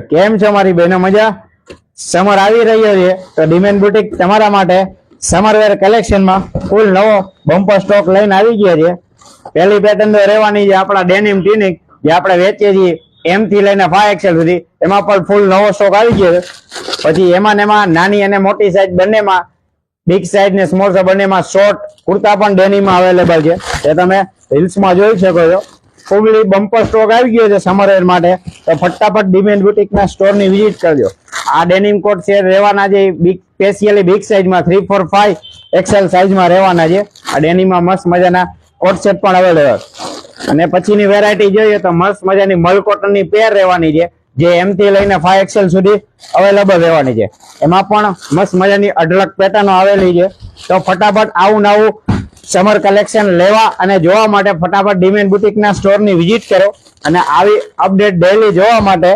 કેમ છો મારી બહેનો? મજા? સમર આવી રહ્યો છે તો ડિમેન બુટીક તમારા માટે સમર વેર કલેક્શનમાં ફૂલ નવો બમ્પર સ્ટોક લઈને આવી ગયા છે. પહેલી પેટર્ન તો રહેવાની છે આપણા ડેનિમ ટ્યુનિક, જે આપણે વેચીએ છીએ M થી લઈને 5XL સુધી. એમાં પણ ફૂલ નવો સ્ટોક આવી ગયો છે. પછી એમાં ને એમાં નાની અને મોટી સાઈઝ બંનેમાં, બિગ સાઈઝ ને સ્મોલ સાઈઝ બંનેમાં શોર્ટ કુર્તા પણ ડેનિમમાં અવેલેબલ છે. એ તમે રીલ્સમાં જોઈ શકો છો. ફૂલી બમ્પર સ્ટોક આવી ગયો છે સમર વેર માટે. તો ફટાફટ ડિમેન બુટીકના સ્ટોરની વિઝિટ કરજો. આ ડેનિમ કોટ છે રહેવાના છે બિગ, સ્પેશિયલી બિગ સાઈઝમાં 3, 4, 5XL સાઈઝમાં રહેવાના છે. આ ડેનિમમાં મસ્ત મજાના કોટ સેટ પણ અવેલેબલ. અને પછીની વેરાયટી જોઈએ તો મસ્ત મજાની મલ કોટનની પેર રહેવાની છે, જે M થી લઈને 5XL સુધી અવેલેબલ રહેવાની છે. એમાં પણ મસ્ત મજાની અઢળક પેટર્નો આવેલી છે. તો ફટાફટ આવું નવું સમર કલેક્શન લેવા અને જોવા માટે ફટાફટ ડિમેન બુટીકના સ્ટોરની વિઝિટ કરો. અને આવી અપડેટ ડેઈલી જોવા માટે